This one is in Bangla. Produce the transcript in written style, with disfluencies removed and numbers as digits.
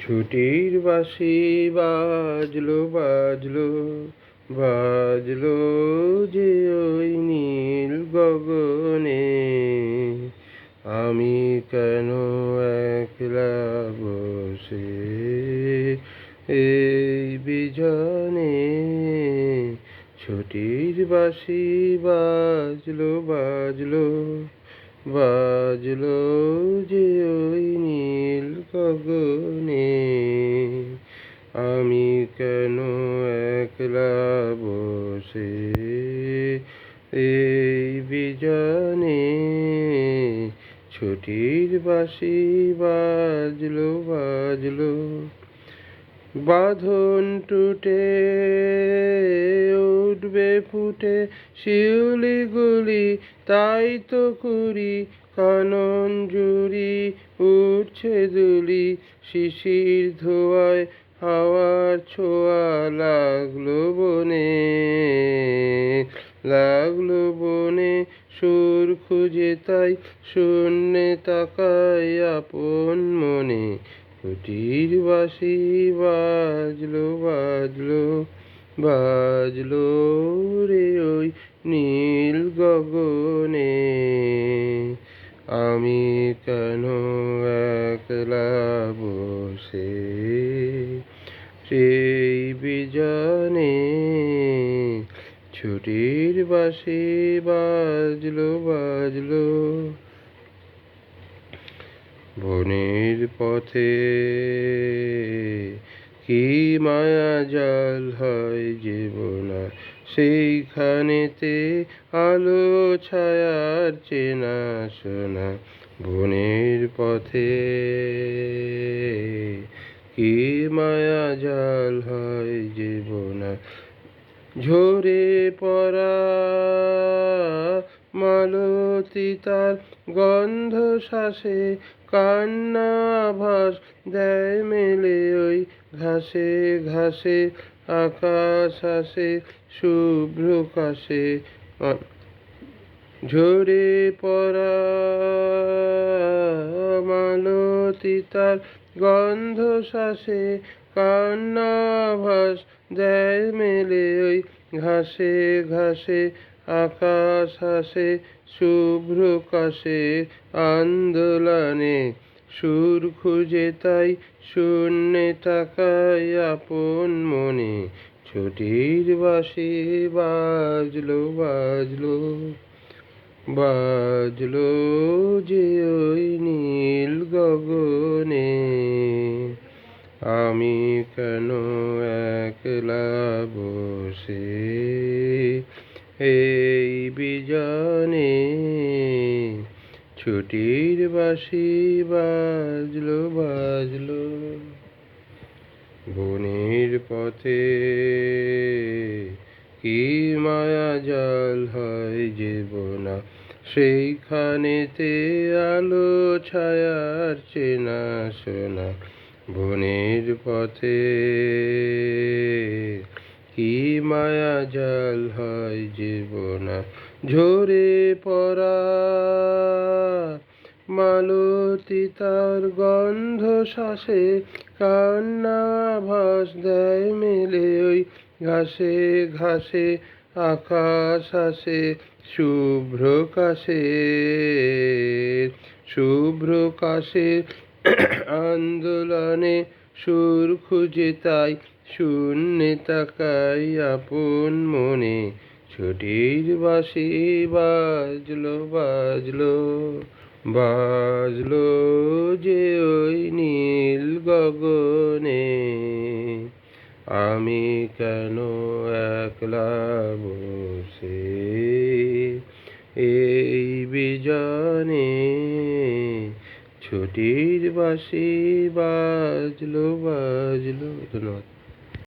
ছুটির বাঁশি বাজলো বাজলো বাজলো যে ওই নীল গগনে। আমি কেন একলা বসে এই বিজনে। ছুটির বাঁশি বাজলো বাজলো বাজলো যে ওই নীল গগনে। আমি কেন একলা বসে এই বিজনে। ছুটির বাঁশি বাজলো বাজলো বাঁধন টুটে উঠবে ফুটে শিউলি গুলি, তাই তো করি কানন জুড়ি উঠছে দুলি। শিশির ধোয়ায় হাওয়ার ছোঁয়া লাগলো বনে, লাগলো বনে সুর খুঁজে তাই শূন্যে তাকাই আপন মনে। ছুটির বাঁশি বাজলো বাজলো বাজলো রে ওই নীল গগনে। আমি কেন একলা বসে সেই বিজনে। ছুটির বাঁশি বাজলো বাজলো বনের পথে কি মায়া জাল হয় জীবনা। সেইখানেতে আলো ছায়ার চেনা শোনা। বনের পথে কি মায়া জাল হয় জীবনা। ঝরে পড়া মালতী তার গন্ধ শ্বাসে কান্না আভাস দেয় মেলে ওই ঘাসে ঘাসে। আকাশ আসে শুভ্র কাশে ঝরে পড়া মালতী তার গন্ধ শ্বাসে কান্না আভাস দেয় মেলে ওই ঘাসে ঘাসে। আকাশ আসে শুভ্র কাশে আন্দোলনে সুর খুঁজে তাই শূন্যে তাকাই আপন মনে। ছুটির বাঁশি বাজলো বাজলো বাজলো যে ওই নীল গগনে। আমি কেন একলা বসে এই বিজনে। ছুটির বাঁশি বাজলো বাজলো বনের পথে কি মায়া জাল হয় জীবনা। সেইখানেতে আলো ছায়ার চেনা শোনা। বনের পথে কি মায়া জাল হয় জীবনা। ঝরে পড়া মালতী তার গন্ধ শ্বাসে কান্না আভাস দেয় মেলে ওই ঘাসে ঘাসে। আকাশ আসে শুভ্র কাশে শুভ্র কাশে আন্দোলনে সুর খুঁজে তাই শূন্যে তাকাই আপন মনে। ছুটির বাঁশি বাজলো বাজলো বাজলো যে ওই নীল গগনে। আমি কেন একলা বসে এই বিজনে। ছুটির বাঁশি বাজলো বাজলো। ধন্যবাদ।